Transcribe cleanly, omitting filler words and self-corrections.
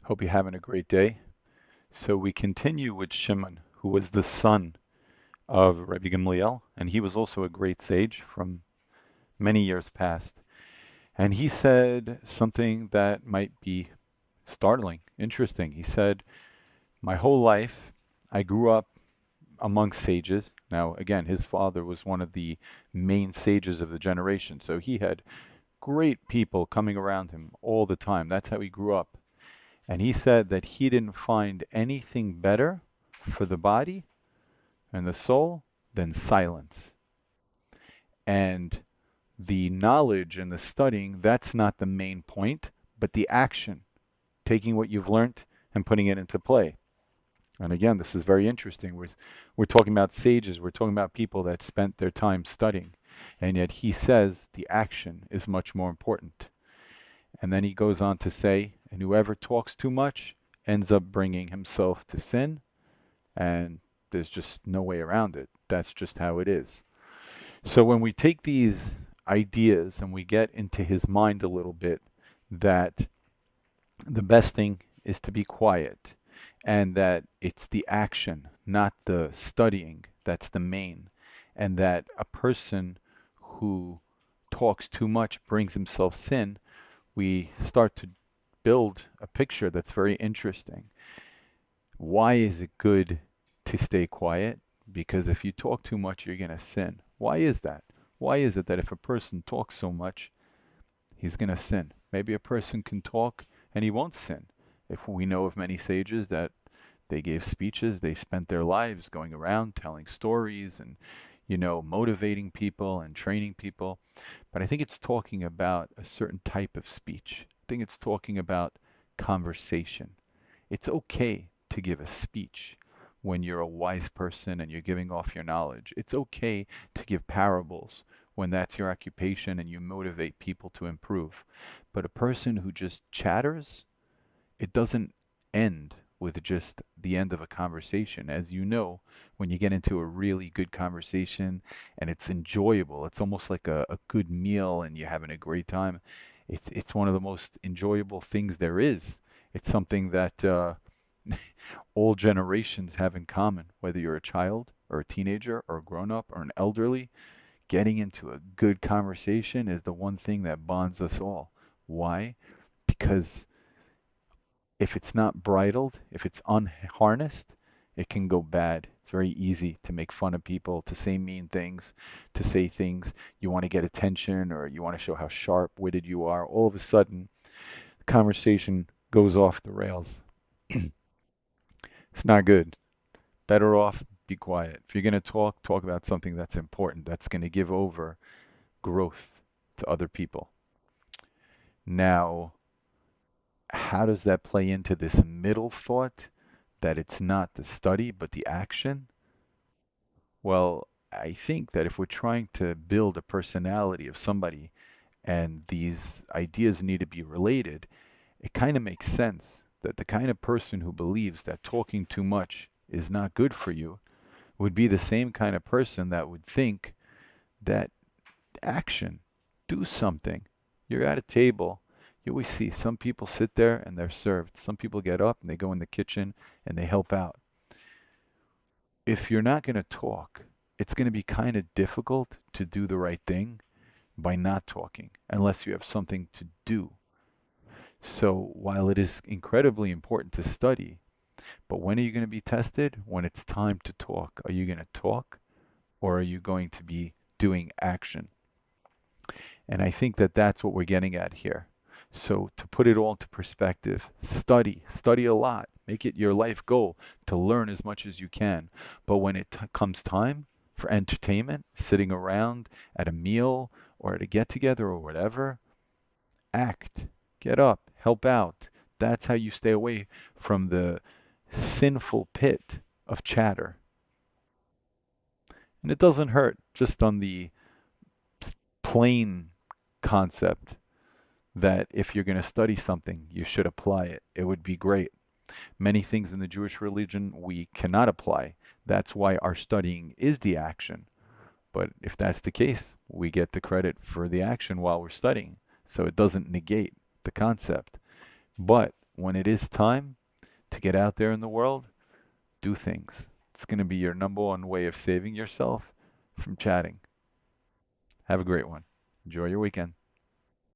Hope you're having a great day. So we continue with Shimon, who was the son of Rabbi Gamliel, and he was also a great sage from many years past. And he said something that might be startling, interesting. He said, "My whole life, I grew up among sages." Now, again, his father was one of the main sages of the generation, so he had great people coming around him all the time. That's how he grew up. And he said that he didn't find anything better for the body and the soul than silence. And the knowledge and the studying, that's not the main point, but the action, taking what you've learned and putting it into play. And again, this is very interesting. We're talking about sages, we're talking about people that spent their time studying. And yet he says the action is much more important. And then he goes on to say, and whoever talks too much ends up bringing himself to sin, and there's just no way around it. That's just how it is. So when we take these ideas and we get into his mind a little bit, that the best thing is to be quiet, and that it's the action, not the studying, that's the main, and that a person who talks too much brings himself sin, we start to build a picture that's very interesting. Why is it good to stay quiet? Because if you talk too much, you're going to sin. Why is that? Why is it that if a person talks so much, he's going to sin? Maybe a person can talk and he won't sin. If we know of many sages that they gave speeches, they spent their lives going around telling stories and, motivating people and training people. But I think it's talking about a certain type of speech. I think it's talking about conversation. It's okay to give a speech when you're a wise person and you're giving off your knowledge. It's okay to give parables when that's your occupation and you motivate people to improve. But a person who just chatters, it doesn't end with just the end of a conversation. As you know, when you get into a really good conversation and it's enjoyable, it's almost like a good meal and you're having a great time. It's one of the most enjoyable things there is. It's something that all generations have in common, whether you're a child or a teenager or a grown up or an elderly. Getting into a good conversation is the one thing that bonds us all. Why? Because if it's not bridled, if it's unharnessed, it can go bad. It's very easy to make fun of people, to say mean things, to say things you want to get attention or you want to show how sharp-witted you are. All of a sudden, the conversation goes off the rails. It's not good. Better off be quiet. If you're going to talk, talk about something that's important, that's going to give over growth to other people. Now, how does that play into this middle thought that it's not the study but the action? Well, I think that if we're trying to build a personality of somebody and these ideas need to be related, it kind of makes sense that the kind of person who believes that talking too much is not good for you would be the same kind of person that would think that action, do something. You're at a table. You always see some people sit there and they're served. Some people get up and they go in the kitchen and they help out. If you're not going to talk, it's going to be kind of difficult to do the right thing by not talking unless you have something to do. So while it is incredibly important to study, but when are you going to be tested? When it's time to talk. Are you going to talk or are you going to be doing action? And I think that that's what we're getting at here. So to put it all into perspective, study a lot. Make it your life goal to learn as much as you can. But when it comes time for entertainment, sitting around at a meal or at a get together or whatever, act, get up, help out. That's how you stay away from the sinful pit of chatter. And it doesn't hurt just on the plain concept that if you're going to study something, you should apply it. It would be great. Many things in the Jewish religion we cannot apply. That's why our studying is the action. But if that's the case, we get the credit for the action while we're studying. So it doesn't negate the concept. But when it is time to get out there in the world, do things. It's going to be your number one way of saving yourself from chatting. Have a great one. Enjoy your weekend.